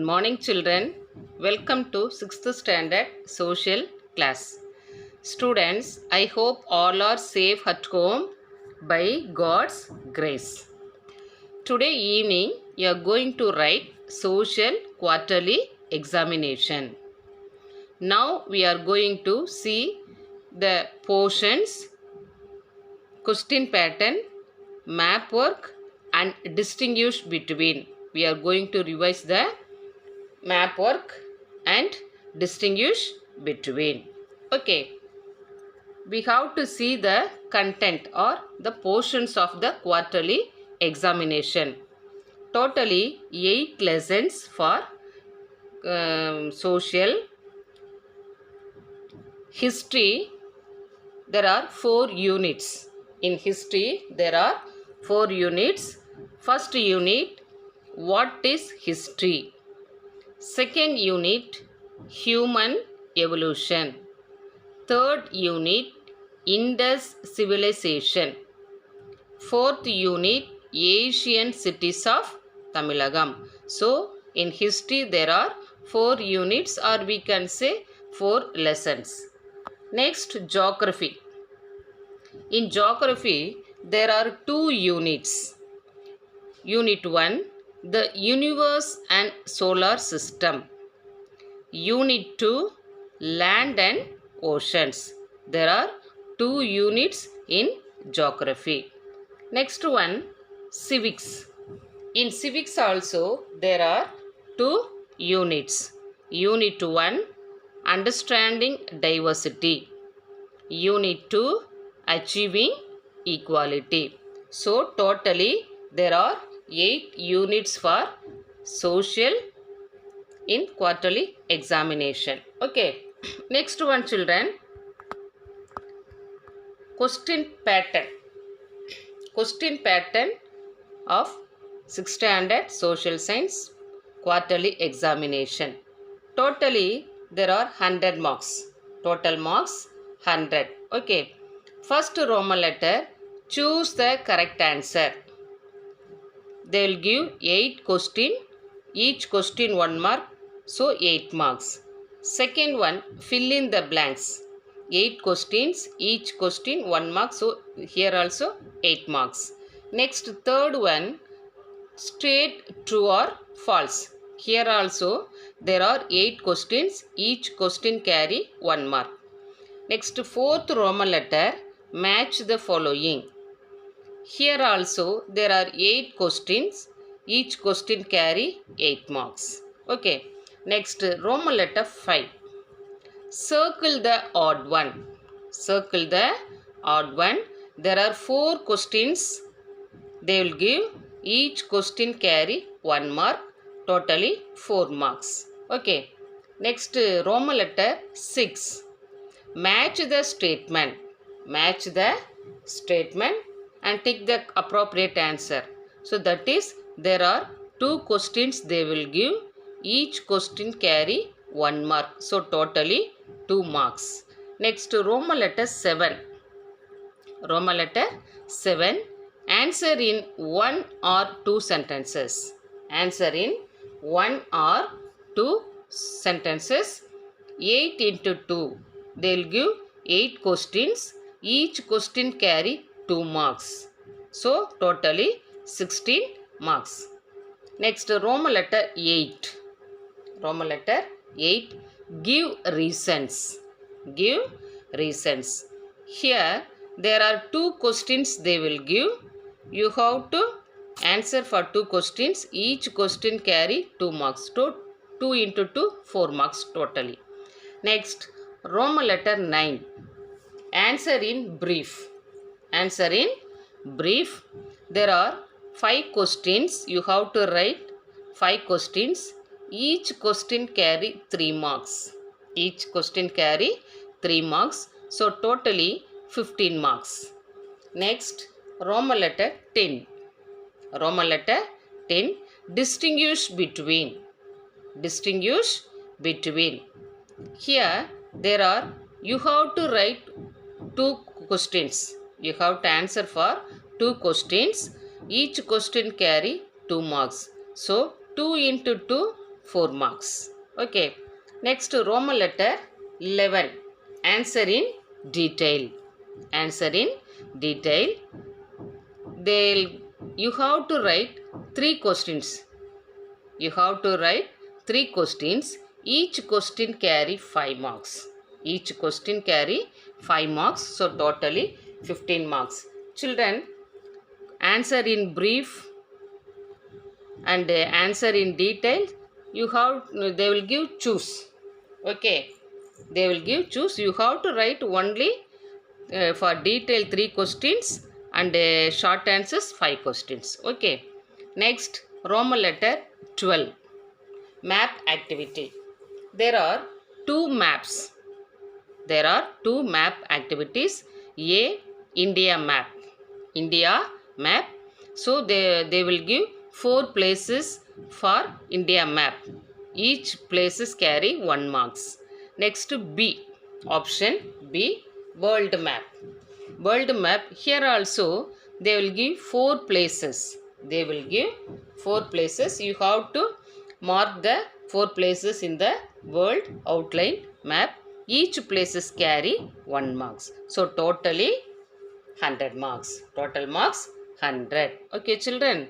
Good morning, children. Welcome to 6th standard social class. Students, I hope all are safe at home by God's grace. Today evening, you are going to write social quarterly examination. Now we are going to see the portions, question pattern, map work and distinguish between. We are going to revise the map work and distinguish between. Okay, we have to see the content or the portions of the quarterly examination. Totally 8 lessons for social. History, there are 4 units. In history, there are 4 units. First unit, what is history? Second unit, human evolution. Third unit, Indus civilization. Fourth unit, Asian cities of Tamilagam. So, in history there are 4 units or we can say 4 lessons. Next, geography. In geography, there are 2 units. Unit 1, the universe and solar system. Unit 2, land and oceans. There are 2 units in geography. Next one, civics. In civics also there are 2 units. Unit 1, understanding diversity. Unit 2, achieving equality. So totally there are 8 units for social in quarterly examination. Okay, next one, children, question pattern. Question pattern of 6th standard social science quarterly examination. Totally there are 100 marks. Total marks 100. Okay, first Roman letter, choose the correct answer. They will give 8 question, each question 1 mark, so 8 marks. Second one, fill in the blanks. 8 questions, each question 1 mark, so here also 8 marks. Next, third one, state true or false. Here also there are 8 questions, each question carry 1 mark. Next, fourth Roman letter, match the following. Here also there are 8 questions, each question carry 8 marks. Okay, next Roman letter 5. Circle the odd one. Circle the odd one. There are 4 questions. They will give each question carry 1 mark. Totally 4 marks. Okay, next Roman letter 6. Match the statement. Match the statement and take the appropriate answer. So that is, there are 2 questions they will give. Each question carry 1 mark. So totally 2 marks. Next Roman letter 7. Roman letter 7. Answer in 1 or 2 sentences. Answer in 1 or 2 sentences. 8 into 2. They will give 8 questions. Each question carry 2 marks. So totally 16 marks. Next Roman letter 8. Roman letter 8. Give reasons. Give reasons. Here there are 2 questions they will give. You have to answer for 2 questions. Each question carry 2 marks. 2 into 2, 4 marks totally. Next Roman letter 9. Answer in brief. Answer in brief. There are 5 questions. You have to write 5 questions. Each question carry 3 marks. Each question carry 3 marks. So totally 15 marks. Next Roman letter 10. Roman letter 10. Distinguish between. Distinguish between. Here there are, you have to write 2 questions. You have to answer for 2 questions. Each question carry 2 marks. So 2 into 2, 4 marks. Okay. Next, Roman letter 11. Answer in detail. Answer in detail. They'll, you have to write 3 questions. You have to write 3 questions. Each question carry 5 marks. Each question carry 5 marks. So totally 15 marks. Children, answer in brief and answer in detail. You have, they will give choose. Okay. They will give choose. You have to write only for detail 3 questions and short answers 5 questions. Okay. Next, Roman letter 12. Map activity. There are 2 maps. There are 2 map activities. A, India map. India map. So they will give 4 places for India map. Each places carry 1 marks. Next, B. Option B, world map. World map. Here also they will give 4 places. They will give 4 places. You have to mark the 4 places in the world outline map. Each places carry 1 marks. So totally 100 marks. Total marks 100. Okay, children.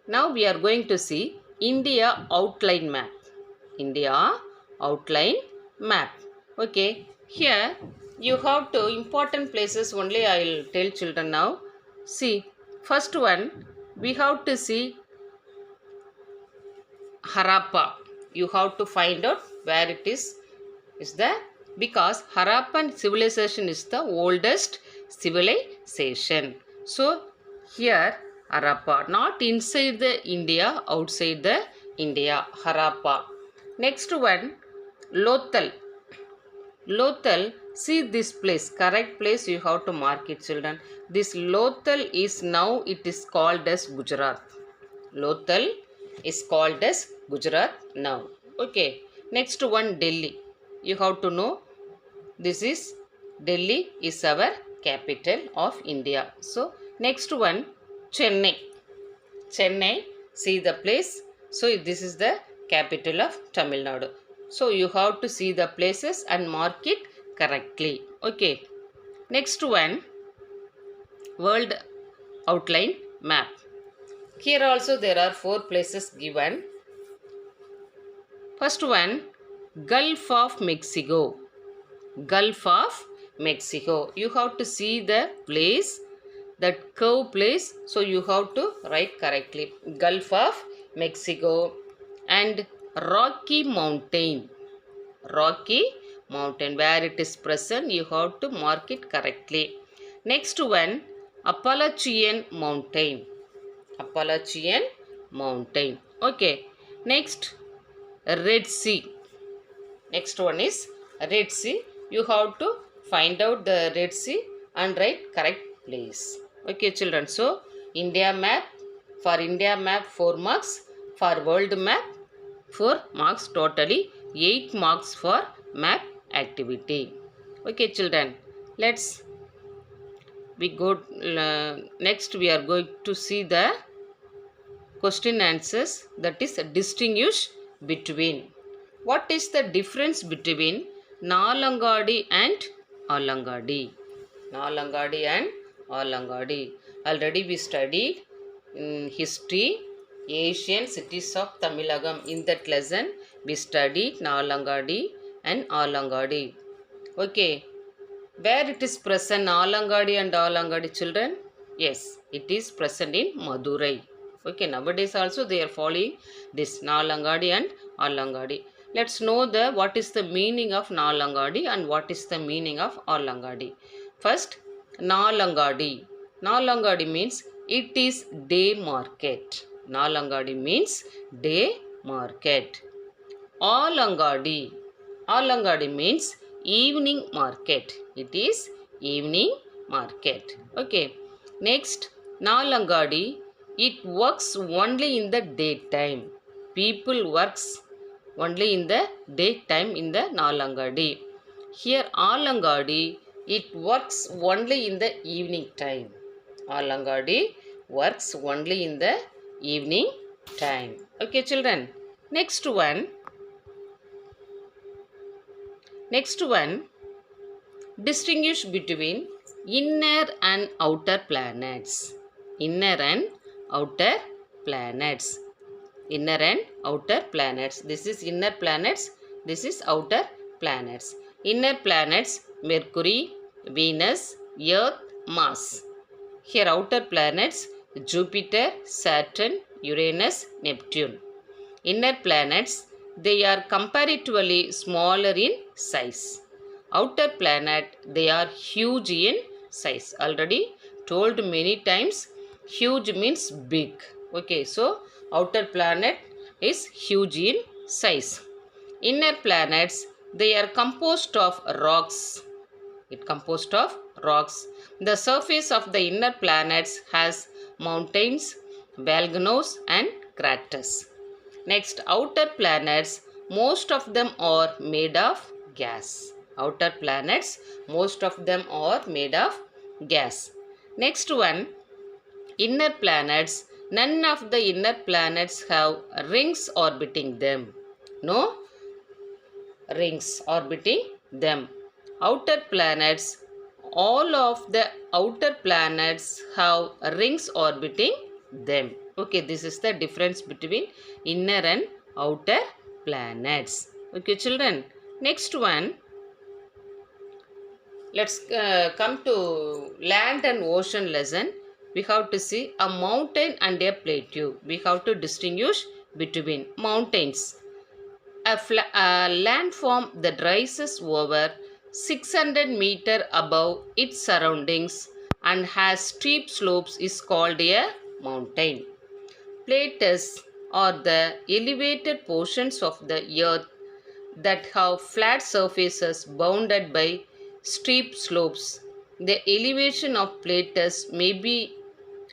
Now we are going to see India outline map. India outline map. Okay. Here you have to important places only I will tell children now. See, first one we have to see Harappa. You have to find out where it is the, because Harappan civilization is the oldest civilization. So here Harappa, not inside the India, outside the India, Harappa. Next one, Lothal. Lothal, see this place, correct place you have to mark it, children. This Lothal is now, it is called as Gujarat. Lothal is called as Gujarat now. Okay. Next one, Delhi. You have to know this is Delhi is our capital of India. So next one, Chennai. Chennai, see the place. So this is the capital of Tamil Nadu. So you have to see the places and mark it correctly. Okay. Next one, world outline map. Here also there are 4 places given. First one, Gulf of Mexico. Gulf of Mexico. You have to see the place, that curve place. So you have to write correctly. Gulf of Mexico. And Rocky Mountain. Rocky Mountain. Where it is present, you have to mark it correctly. Next one, Appalachian Mountain. Appalachian Mountain. Okay. Next, Red Sea. Next one is Red Sea. You have to find out the Red Sea and write correct place. Okay, children. So, India map. For India map, 4 marks. For world map, 4 marks. Totally 8 marks for map activity. Okay, children. Let's we go next. We are going to see the question answers, that is distinguish between. What is the difference between Nalangadi and Alangadi? Nalangadi and Alangadi. Already we studied in history, Asian cities of Tamilagam. In that lesson, we studied Nalangadi and Alangadi. Okay. Where it is present, Nalangadi and Alangadi, children? Yes, it is present in Madurai. Okay, nowadays also they are following this Nalangadi and Alangadi. Let's know the what is the meaning of Nalangadi and what is the meaning of Alangadi. First, Nalangadi. Nalangadi means it is day market. Nalangadi means day market. Alangadi. Alangadi means evening market. It is evening market. Okay. Next, Nalangadi. It works only in the daytime. People works only in the daytime in the Nalangadi. Here Alangadi, it works only in the evening time. Alangadi works only in the evening time. Okay, children. Next one. Distinguish between inner and outer planets. Inner and outer planets. Inner and outer planets. This is inner planets. This is outer planets. Inner planets: Mercury, Venus, Earth, Mars. Here outer planets: Jupiter, Saturn, Uranus, Neptune. Inner planets: they are comparatively smaller in size. Outer planet: they are huge in size. Already told many times, huge means big. Okay, so outer planet is huge in size. Inner planets: they are composed of rocks. It composed of rocks. The surface of the inner planets has mountains, volcanoes and craters. Next, outer planets: most of them are made of gas. Outer planets, most of them are made of gas. Next one, inner planets. None of the inner planets have rings orbiting them. No rings orbiting them. Outer planets. All of the outer planets have rings orbiting them. Okay, this is the difference between inner and outer planets. Okay, children. Next one. Let's come to land and ocean lesson. We have to see a mountain and a plateau. We have to distinguish between mountains. A landform that rises over 600 meters above its surroundings and has steep slopes is called a mountain. Plateaus are the elevated portions of the earth that have flat surfaces bounded by steep slopes. The elevation of plateaus may be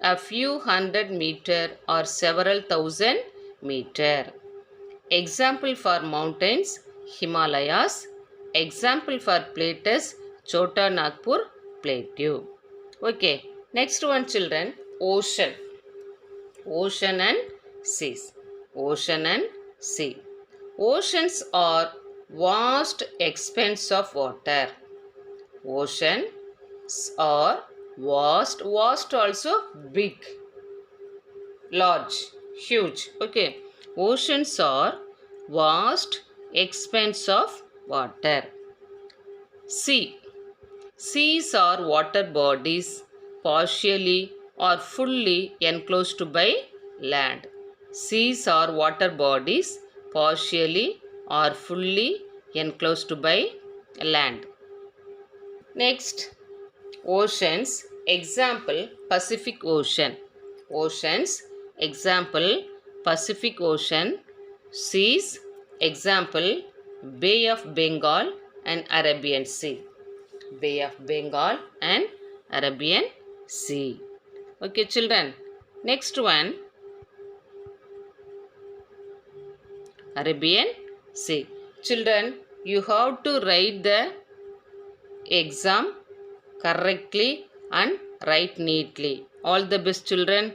a few hundred meters or several thousand meters. Example for mountains: Himalayas. Example for plateaus: Chota Nagpur Plateau. Okay, next one, children. Ocean. Ocean and seas. Ocean and sea. Oceans are vast expanse of water. Oceans are vast also big, large, huge. Okay. Oceans are vast expanse of water. Sea. Seas are water bodies partially or fully enclosed by land. Seas are water bodies partially or fully enclosed by land. Next, oceans. Example: Pacific Ocean. Oceans. Example: Pacific Ocean. Seas. Example: Bay of Bengal and Arabian Sea. Bay of Bengal and Arabian Sea. Okay, children. Next one, Arabian Sea. Children, you have to write the exam correctly and write neatly. All the best, children.